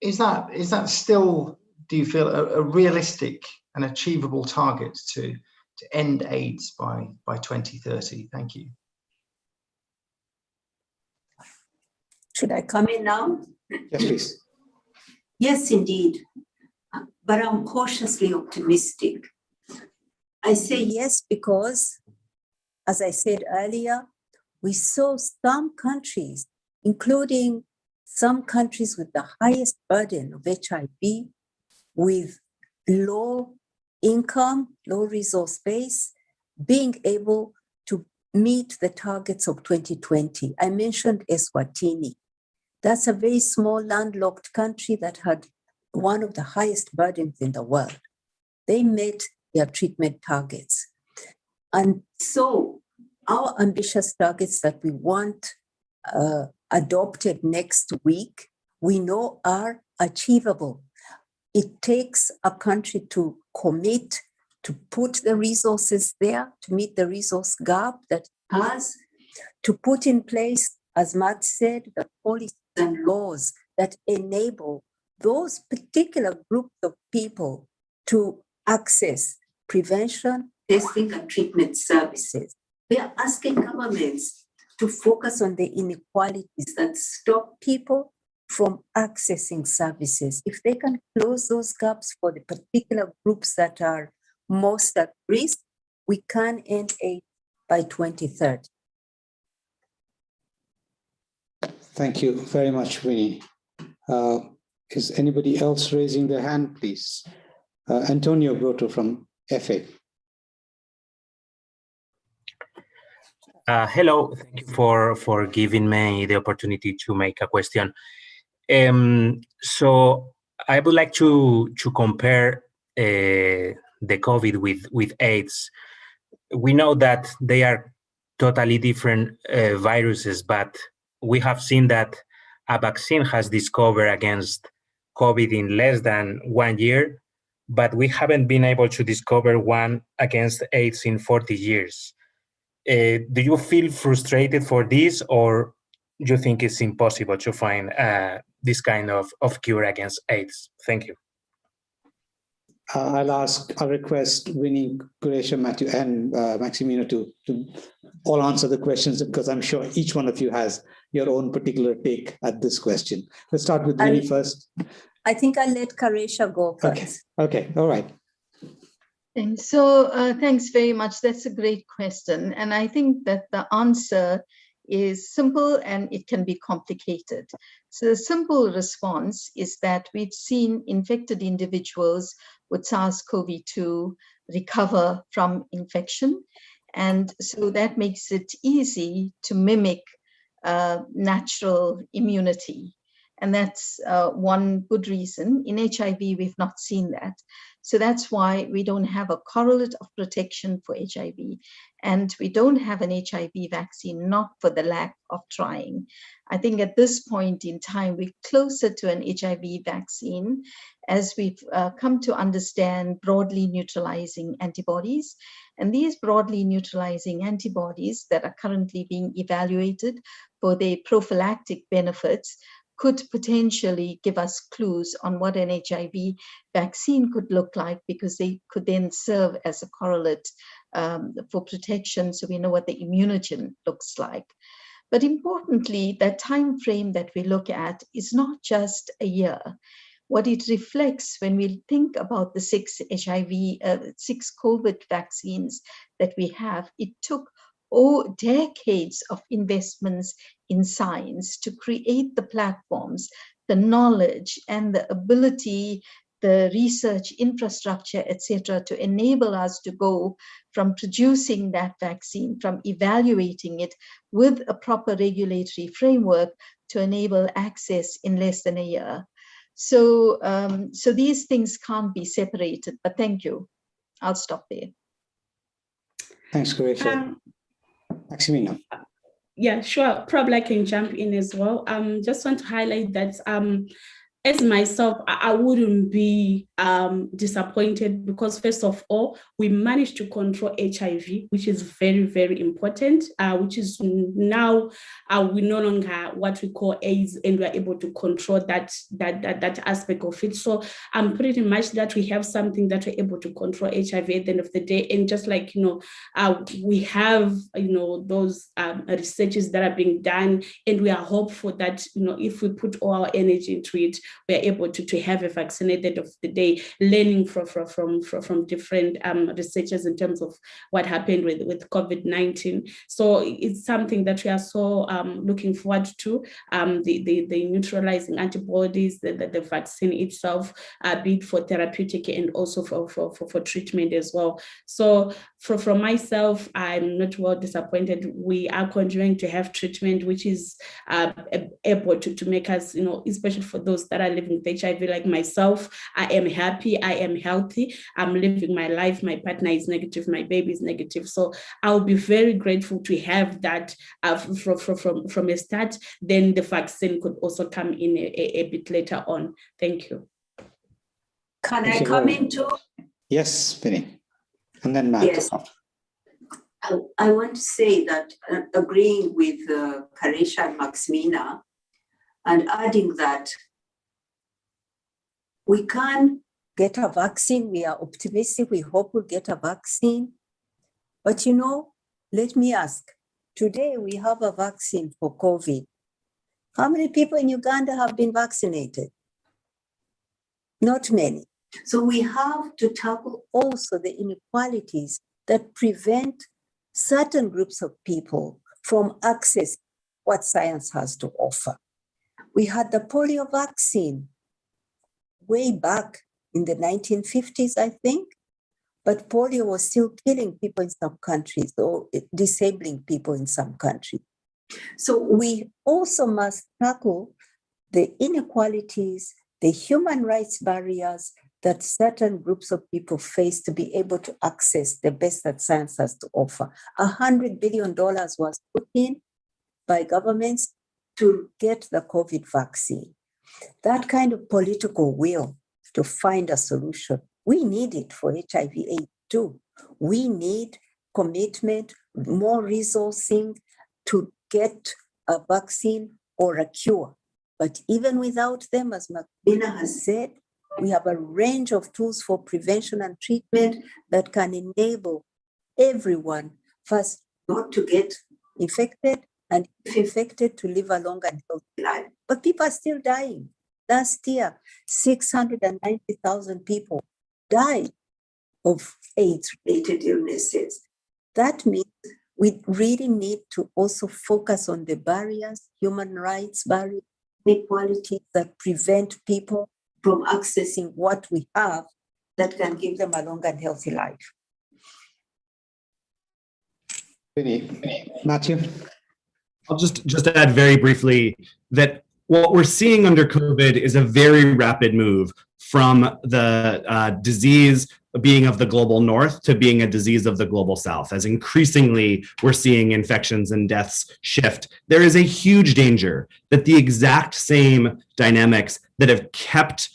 Is that still, do you feel, a realistic and achievable target to end AIDS by 2030? Thank you. Should I come in now? Yes, please. Yes, indeed. But I'm cautiously optimistic. I say yes because, as I said earlier, we saw some countries, including some countries with the highest burden of HIV, with low income, low resource base, being able to meet the targets of 2020. I mentioned Eswatini. That's a very small landlocked country that had one of the highest burdens in the world. They met their treatment targets. And so our ambitious targets that we want adopted next week, we know are achievable. It takes a country to commit, to put the resources there, to meet the resource gap that it has, to put in place, as Matt said, the policies and laws that enable those particular groups of people to access prevention, testing, and treatment services. We are asking governments to focus on the inequalities that stop people from accessing services. If they can close those gaps for the particular groups that are most at risk, we can end AIDS by 2030. Thank you very much, Winnie. Is anybody else raising their hand, please? Antonio Grotto from FA. Hello, thank you for giving me the opportunity to make a question. So I would like to compare the COVID with AIDS. We know that they are totally different viruses, but we have seen that a vaccine has discovered against COVID in less than 1 year, but we haven't been able to discover one against AIDS in 40 years. Do you feel frustrated for this, or you think it's impossible to find this kind of cure against AIDS? Thank you. I'll request Winnie, Qurecia, Matthew, and Maximina to all answer the questions, because I'm sure each one of you has your own particular take at this question. Let's start with Winnie first. I think I'll let Qurecia go first. Okay, all right. Thanks. So thanks very much. That's a great question. And I think that the answer is simple and it can be complicated. So the simple response is that we've seen infected individuals with SARS-CoV-2 recover from infection. And so that makes it easy to mimic natural immunity. And that's one good reason. In HIV, we've not seen that. So that's why we don't have a correlate of protection for HIV. And we don't have an HIV vaccine, not for the lack of trying. I think at this point in time, we're closer to an HIV vaccine as we've come to understand broadly neutralizing antibodies. And these broadly neutralizing antibodies that are currently being evaluated for their prophylactic benefits could potentially give us clues on what an HIV vaccine could look like, because they could then serve as a correlate for protection, so we know what the immunogen looks like. But importantly, that time frame that we look at is not just a year. What it reflects when we think about the six COVID vaccines that we have, it took decades of investments in science to create the platforms, the knowledge, and the ability, the research infrastructure, etc., to enable us to go from producing that vaccine, from evaluating it with a proper regulatory framework to enable access in less than a year. So, so these things can't be separated, but thank you. I'll stop there. Thanks, Qurecia. Maximina. Yeah, sure. Probably I can jump in as well. Just want to highlight that as myself, I wouldn't be disappointed, because first of all, we managed to control HIV, which is very, very important, which is now we no longer what we call AIDS, and we're able to control that aspect of it. So pretty much that we have something that we're able to control HIV at the end of the day. And just like, we have, those researches that are being done, and we are hopeful that, if we put all our energy into it, we're able to have a vaccine at the end of the day, learning from different researchers in terms of what happened with COVID-19. So it's something that we are so looking forward to, the neutralizing antibodies, the vaccine itself, be it for therapeutic and also for treatment as well. So from myself, I'm not well disappointed. We are continuing to have treatment, which is able to make us, especially for those that are living with HIV, like myself, I am happy, I am healthy, I'm living my life, my partner is negative, my baby is negative. So I'll be very grateful to have that from a start. Then the vaccine could also come in a bit later on. Thank you. Can I come in too? Yes, Vinny. And then Matt. Yes. I want to say that agreeing with Qurecia and Maximina, and adding that we can get a vaccine. We are optimistic. We hope we'll get a vaccine. But let me ask, today we have a vaccine for COVID. How many people in Uganda have been vaccinated? Not many. So we have to tackle also the inequalities that prevent certain groups of people from accessing what science has to offer. We had the polio vaccine way back in the 1950s, I think, but polio was still killing people in some countries or disabling people in some countries. So we also must tackle the inequalities, the human rights barriers that certain groups of people face to be able to access the best that science has to offer. $100 billion was put in by governments to get the COVID vaccine. That kind of political will to find a solution, we need it for HIV/AIDS too. We need commitment, more resourcing to get a vaccine or a cure. But even without them, as Makbina has said, we have a range of tools for prevention and treatment that can enable everyone, first, not to get infected, and if infected, to live a long and healthy life. But people are still dying. Last year, 690,000 people died of AIDS-related illnesses. That means we really need to also focus on the barriers, human rights barriers, inequalities that prevent people from accessing what we have that can give them a long and healthy life. Matthew? I'll just add very briefly that what we're seeing under COVID is a very rapid move from the disease being of the global north to being a disease of the global south. As increasingly we're seeing infections and deaths shift, there is a huge danger that the exact same dynamics that have kept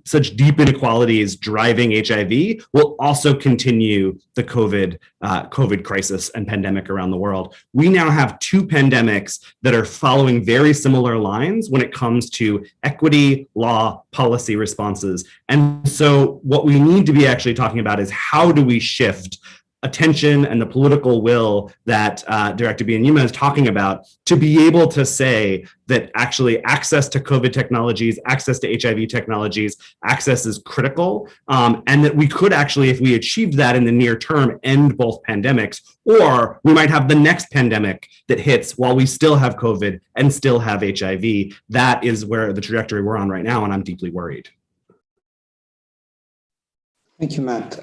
such deep inequalities driving HIV will also continue the COVID crisis and pandemic around the world. We now have two pandemics that are following very similar lines when it comes to equity, law, policy responses. And so what we need to be actually talking about is how do we shift attention and the political will that Director Byanyima is talking about to be able to say that actually access to COVID technologies, access to HIV technologies, access is critical, and that we could actually, if we achieved that in the near term, end both pandemics, or we might have the next pandemic that hits while we still have COVID and still have HIV. That is where the trajectory we're on right now, and I'm deeply worried. Thank you, Matt.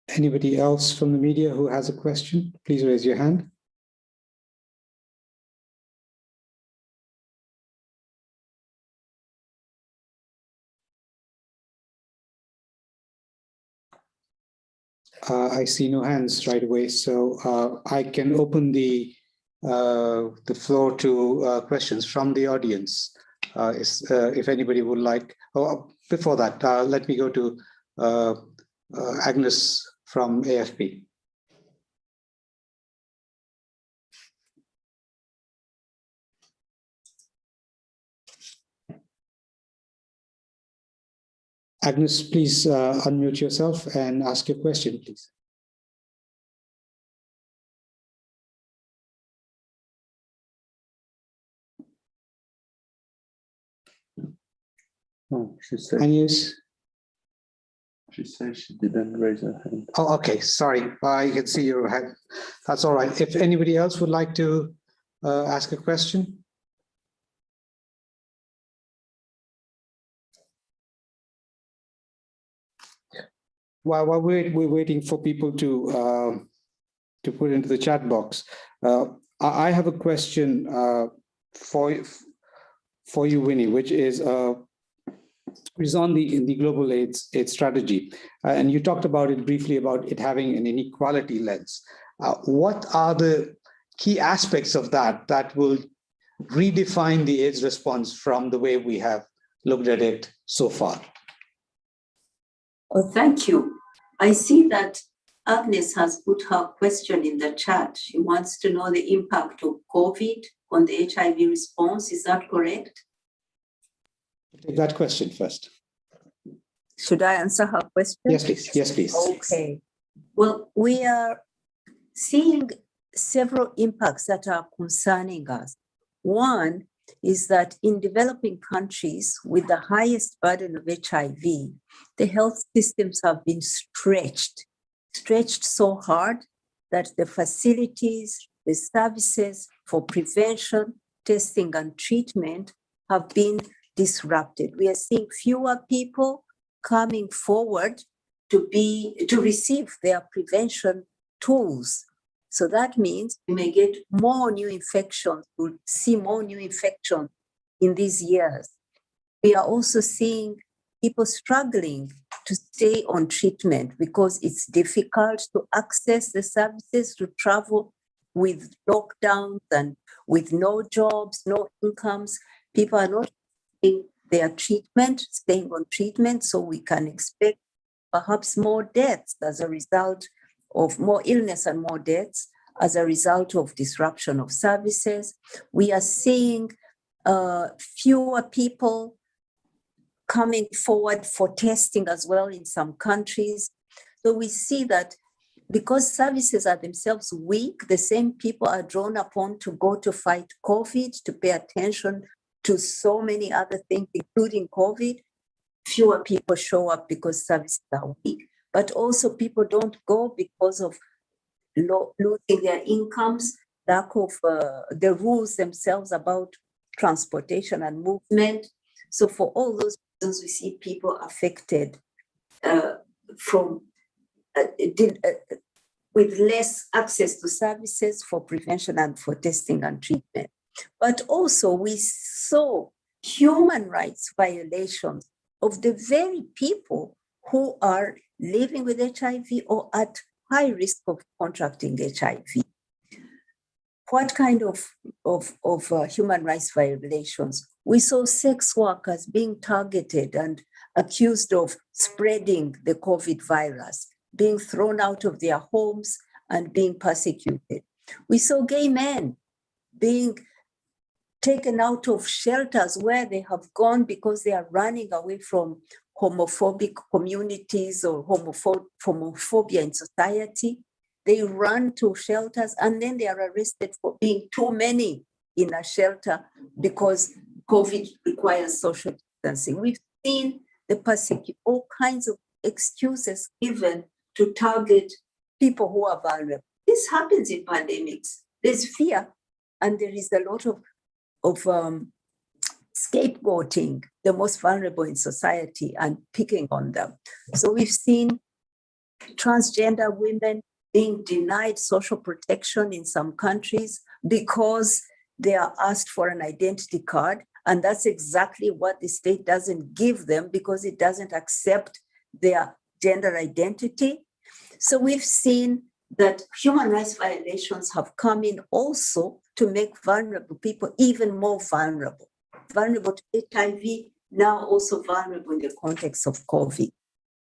Anybody else from the media who has a question, please raise your hand. I see no hands right away, so I can open the floor to questions from the audience. If anybody would like, before that, let me go to Agnes from AFP. Agnes, please unmute yourself and ask your question, please. Oh, she said. Agnes? She says she didn't raise her hand. Oh, okay. Sorry. I can see your hand. That's all right. If anybody else would like to ask a question. While we're waiting for people to put into the chat box, I have a question for you, Winnie, which is on the global AIDS strategy, and you talked about it briefly about it having an inequality lens. What are the key aspects of that will redefine the AIDS response from the way we have looked at it so far? Oh, thank you. I see that Agnes has put her question in the chat. She wants to know the impact of COVID on the HIV response. Is that correct? Take that question first. Should I answer her question? Yes, please. Yes, please. Okay. Well, we are seeing several impacts that are concerning us. One is that in developing countries with the highest burden of HIV, the health systems have been stretched so hard that the facilities, the services for prevention, testing, and treatment have been disrupted. We are seeing fewer people coming forward to receive their prevention tools. So that means we may get more new infections, we'll see more new infections in these years. We are also seeing people struggling to stay on treatment because it's difficult to access the services, to travel with lockdowns and with no jobs, no incomes. People are not in their treatment, staying on treatment, so we can expect perhaps more deaths as a result of more illness and more deaths as a result of disruption of services. We are seeing fewer people coming forward for testing as well in some countries. So we see that because services are themselves weak, the same people are drawn upon to go to fight COVID, to pay attention to so many other things, including COVID. Fewer people show up because services are weak, but also people don't go because of losing their incomes, lack of the rules themselves about transportation and movement. So for all those reasons, we see people affected with less access to services for prevention and for testing and treatment. But also we saw human rights violations of the very people who are living with HIV or at high risk of contracting HIV. What kind of human rights violations? We saw sex workers being targeted and accused of spreading the COVID virus, being thrown out of their homes and being persecuted. We saw gay men being taken out of shelters where they have gone because they are running away from homophobic communities or homophobia in society. They run to shelters and then they are arrested for being too many in a shelter because COVID requires social distancing. We've seen all kinds of excuses given to target people who are vulnerable. This happens in pandemics. There's fear and there is a lot of scapegoating the most vulnerable in society and picking on them. So we've seen transgender women being denied social protection in some countries because they are asked for an identity card. And that's exactly what the state doesn't give them because it doesn't accept their gender identity. So we've seen that human rights violations have come in also to make vulnerable people even more vulnerable to HIV, now also vulnerable in the context of COVID.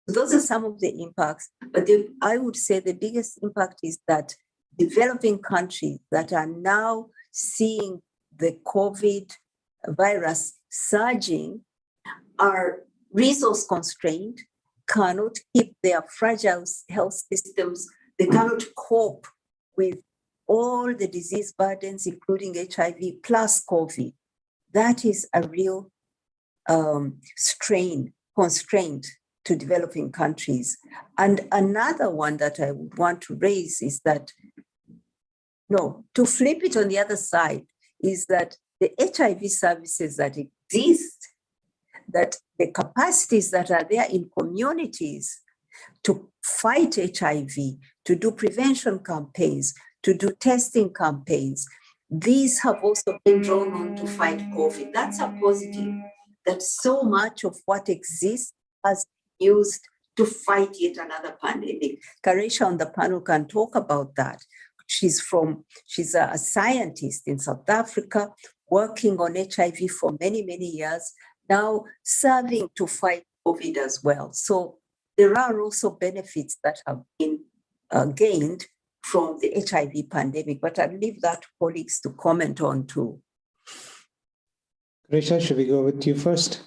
Those are some of the impacts, but I would say the biggest impact is that developing countries that are now seeing the COVID virus surging are resource constrained, cannot keep their fragile health systems, they cannot cope with all the disease burdens, including HIV plus COVID. That is a real constraint to developing countries. And another one that I would want to raise is that, to flip it on the other side, is that the HIV services that exist, that the capacities that are there in communities to fight HIV, to do prevention campaigns, to do testing campaigns, these have also been drawn on to fight COVID. That's a positive, that so much of what exists has been used to fight yet another pandemic. Karesha on the panel can talk about that. She's a scientist in South Africa, working on HIV for many, many years, now serving to fight COVID as well. So there are also benefits that have been gained from the HIV pandemic, but I'll leave that to colleagues to comment on too. Karesha, should we go with you first?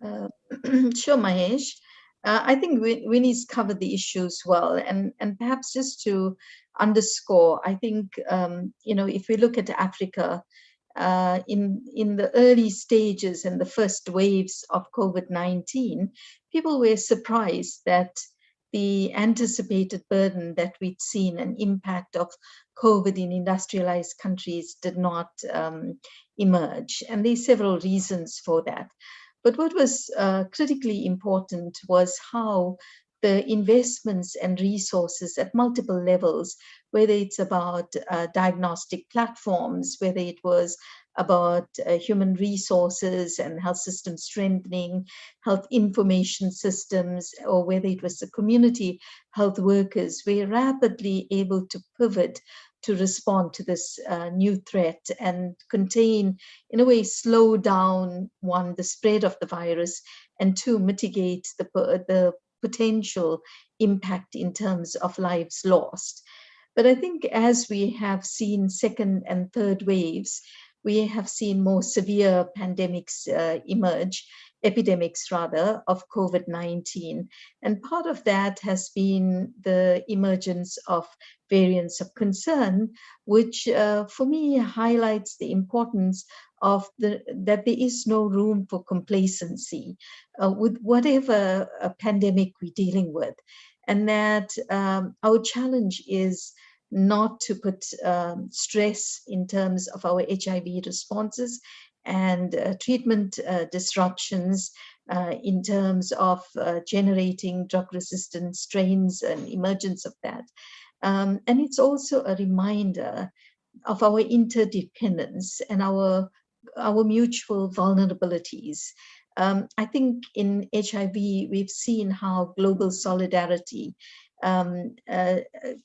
Sure, Mahesh. I think Winnie's covered the issues well, and perhaps just to underscore, I think if we look at Africa, in the early stages and the first waves of COVID-19, people were surprised that the anticipated burden that we'd seen, an impact of COVID in industrialized countries, did not emerge. And there's several reasons for that. But what was critically important was how the investments and resources at multiple levels, whether it's about diagnostic platforms, whether it was about human resources and health system strengthening, health information systems, or whether it was the community health workers, were rapidly able to pivot to respond to this new threat and contain, in a way, slow down, one, the spread of the virus, and two, mitigate the potential impact in terms of lives lost. But I think as we have seen second and third waves, we have seen more severe pandemics emerge, epidemics rather, of COVID-19. And part of that has been the emergence of variants of concern, which for me highlights the importance of that there is no room for complacency with whatever pandemic we're dealing with. And that our challenge is not to put stress in terms of our HIV responses and treatment disruptions in terms of generating drug-resistant strains and emergence of that. And it's also a reminder of our interdependence and our mutual vulnerabilities. I think in HIV, we've seen how global solidarity,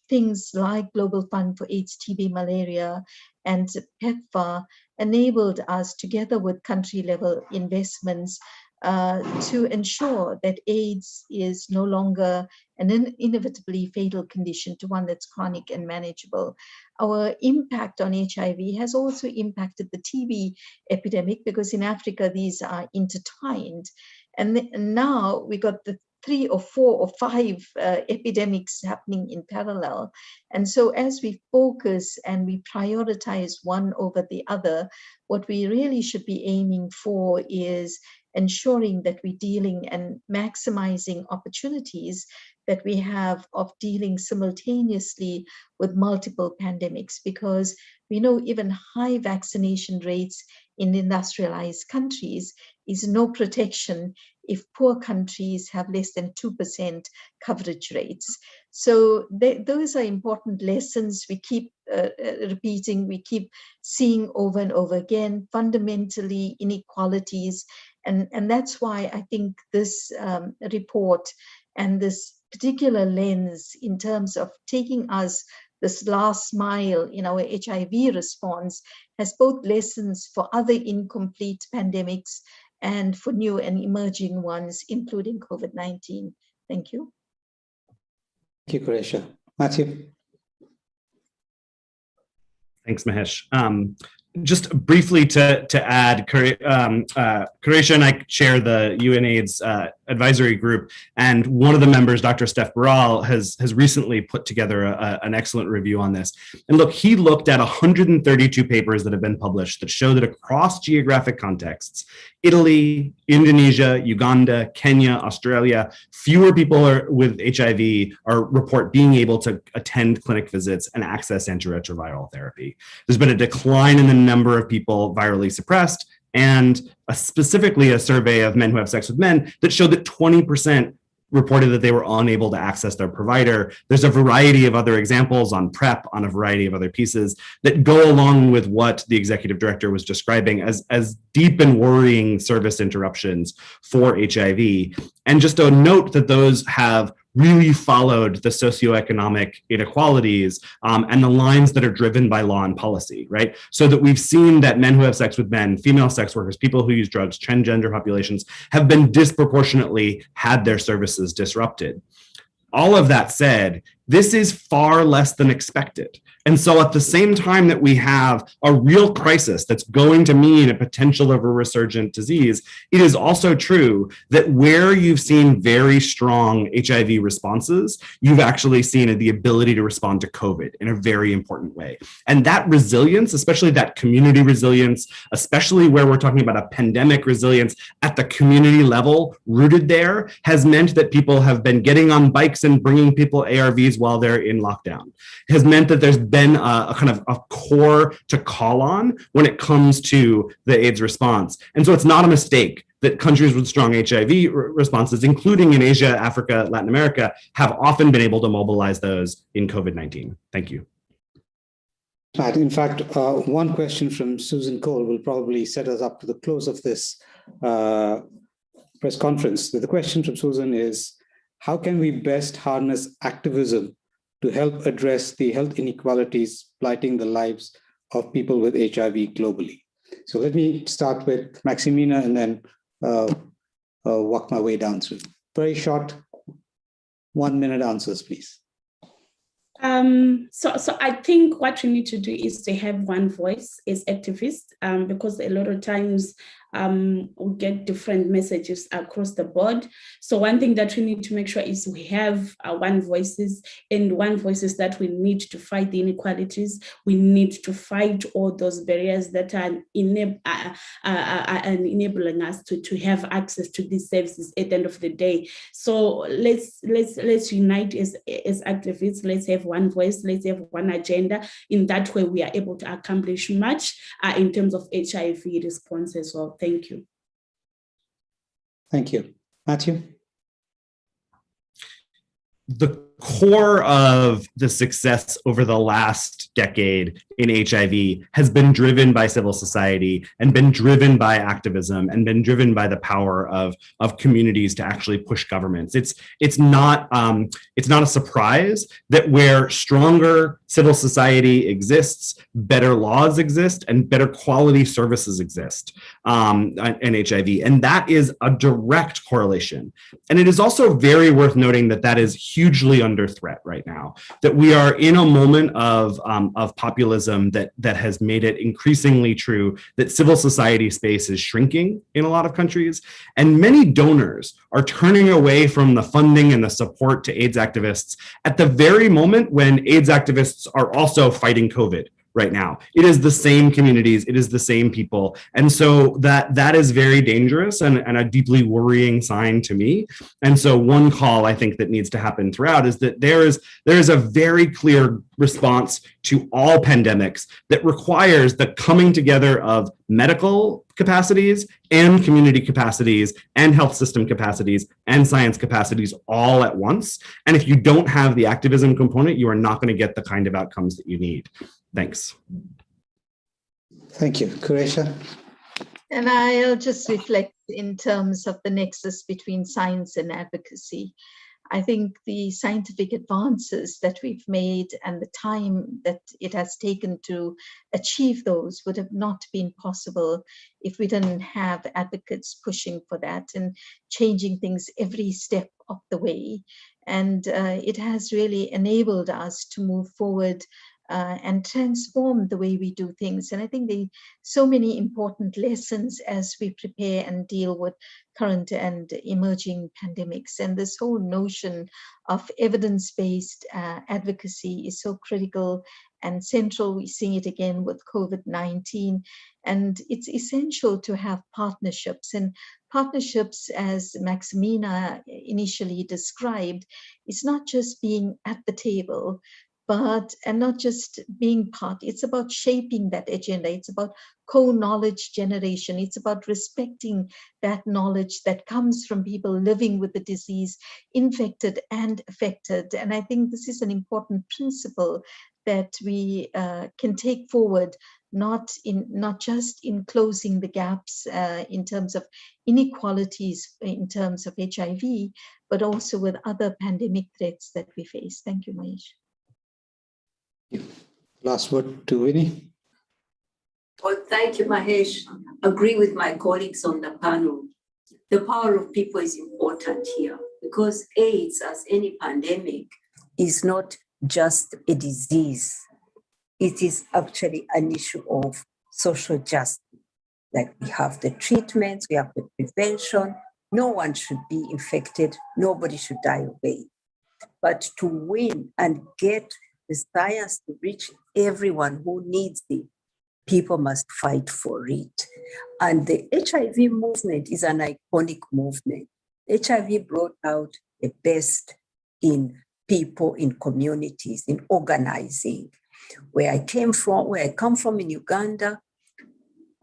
things like Global Fund for AIDS, TB, Malaria, and PEPFAR enabled us, together with country-level investments, to ensure that AIDS is no longer an inevitably fatal condition to one that's chronic and manageable. Our impact on HIV has also impacted the TB epidemic, because in Africa, these are intertwined. And now we got the 3 or 4 or 5 epidemics happening in parallel. And so as we focus and we prioritize one over the other, what we really should be aiming for is ensuring that we're dealing and maximizing opportunities that we have of dealing simultaneously with multiple pandemics, because we know even high vaccination rates in industrialized countries is no protection if poor countries have less than 2% coverage rates. So those are important lessons we keep repeating, we keep seeing over and over again, fundamentally inequalities. And that's why I think this report and this particular lens in terms of taking us this last mile in our HIV response has both lessons for other incomplete pandemics and for new and emerging ones, including COVID-19. Thank you. Thank you, Qurecia. Matthew. Thanks, Mahesh. Just briefly to add, Qurecia and I chair the UNAIDS advisory group, and one of the members, Dr. Steph Baral, has recently put together an excellent review on this. And look, he looked at 132 papers that have been published that show that across geographic contexts, Italy, Indonesia, Uganda, Kenya, Australia, fewer people with HIV report being able to attend clinic visits and access antiretroviral therapy. There's been a decline in the number of people virally suppressed, and specifically a survey of men who have sex with men that showed that 20% reported that they were unable to access their provider. There's a variety of other examples on PrEP, on a variety of other pieces that go along with what the executive director was describing as deep and worrying service interruptions for HIV. And just a note that those have really followed the socioeconomic inequalities and the lines that are driven by law and policy, right? So that we've seen that men who have sex with men, female sex workers, people who use drugs, transgender populations have been disproportionately had their services disrupted. All of that said, this is far less than expected. And so at the same time that we have a real crisis that's going to mean a potential of a resurgent disease, it is also true that where you've seen very strong HIV responses, you've actually seen the ability to respond to COVID in a very important way. And that resilience, especially that community resilience, especially where we're talking about a pandemic resilience at the community level rooted there, has meant that people have been getting on bikes and bringing people ARVs while they're in lockdown. It has meant that there's been a kind of a core to call on when it comes to the AIDS response. And so it's not a mistake that countries with strong HIV responses, including in Asia, Africa, Latin America, have often been able to mobilize those in COVID-19. Thank you. In fact, one question from Susan Cole will probably set us up to the close of this press conference. The question from Susan is, how can we best harness activism to help address the health inequalities blighting the lives of people with HIV globally. So let me start with Maximina and then walk my way down through. Very short, 1 minute answers, please. So I think what we need to do is to have one voice as activists, because a lot of times we get different messages across the board. So one thing that we need to make sure is we have one voices that we need to fight the inequalities. We need to fight all those barriers that are enabling us to have access to these services at the end of the day. So let's unite as activists. Let's have one voice. Let's have one agenda. In that way, we are able to accomplish much in terms of HIV response as well. Thank you. Thank you. Matthew? The core of the success over the last decade in HIV has been driven by civil society and been driven by activism and been driven by the power of communities to actually push governments. It's not a surprise that where stronger civil society exists, better laws exist and better quality services exist in HIV. And that is a direct correlation. And it is also very worth noting that that is hugely under threat right now, that we are in a moment of populism that has made it increasingly true that civil society space is shrinking in a lot of countries. And many donors are turning away from the funding and the support to AIDS activists at the very moment when AIDS activists are also fighting COVID. Right now, it is the same communities, it is the same people, and so that is very dangerous and a deeply worrying sign to me. And so one call I think that needs to happen throughout is that there is a very clear response to all pandemics that requires the coming together of medical capacities and community capacities and health system capacities and science capacities all at once. And if you don't have the activism component, you are not going to get the kind of outcomes that you need. Thanks. Thank you. Qureisha? And I'll just reflect in terms of the nexus between science and advocacy. I think the scientific advances that we've made and the time that it has taken to achieve those would have not been possible if we didn't have advocates pushing for that and changing things every step of the way. And it has really enabled us to move forward and transform the way we do things. And I think there are so many important lessons as we prepare and deal with current and emerging pandemics. And this whole notion of evidence-based advocacy is so critical and central. We're seeing it again with COVID-19. And it's essential to have partnerships. And partnerships, as Maximina initially described, is not just being at the table, and not just being part. It's about shaping that agenda. It's about co-knowledge generation. It's about respecting that knowledge that comes from people living with the disease, infected and affected. And I think this is an important principle that we can take forward, not just in closing the gaps in terms of inequalities in terms of HIV, but also with other pandemic threats that we face. Thank you, Mahesh. Last word to Winnie. Well, thank you, Mahesh. Agree with my colleagues on the panel. The power of people is important here because AIDS, as any pandemic, is not just a disease. It is actually an issue of social justice. Like we have the treatments, we have the prevention. No one should be infected. Nobody should die of AIDS. But to win and get the science to reach everyone who needs it, people must fight for it. And the HIV movement is an iconic movement. HIV brought out the best in people, in communities, in organizing. Where I come from in Uganda,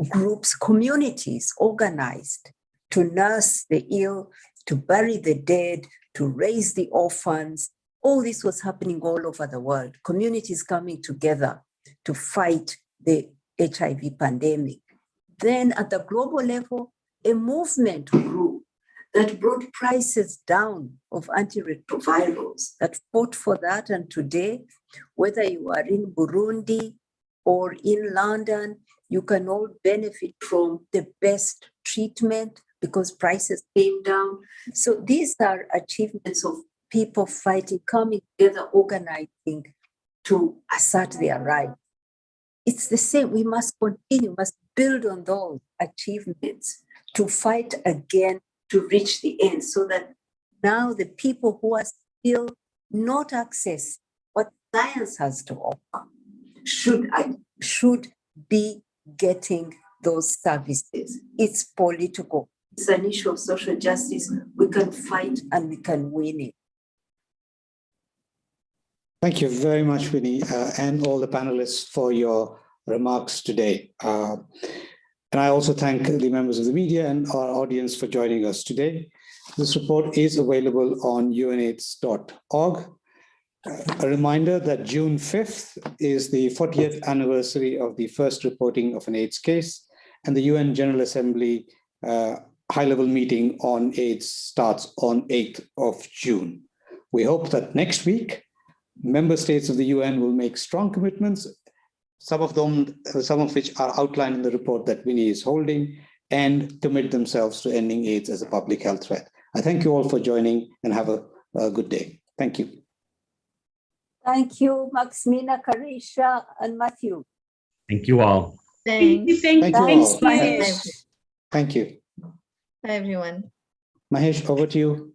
groups, communities organized to nurse the ill, to bury the dead, to raise the orphans. All this was happening all over the world. Communities coming together to fight the HIV pandemic. Then at the global level, a movement grew that brought prices down of antiretrovirals, that fought for that. And today, whether you are in Burundi or in London, you can all benefit from the best treatment because prices came down. So these are achievements of people fighting, coming together, organizing to assert their rights. It's the same. We must continue, must build on those achievements to fight again to reach the end, so that now the people who are still not access what science has to offer should be getting those services. It's political. It's an issue of social justice. We can fight and we can win it. Thank you very much, Winnie, and all the panelists for your remarks today. And I also thank the members of the media and our audience for joining us today. This report is available on unaids.org. A reminder that June 5th is the 40th anniversary of the first reporting of an AIDS case, and the UN General Assembly high-level meeting on AIDS starts on 8th of June. We hope that next week, member states of the UN will make strong commitments, some of which are outlined in the report that Winnie is holding, and commit themselves to ending AIDS as a public health threat. I thank you all for joining and have a good day. Thank you. Thank you, Maximina, Karisha, and Matthew. Thank you all. Thanks. Thank you all. Mahesh. Thank you. Bye, everyone. Mahesh, over to you.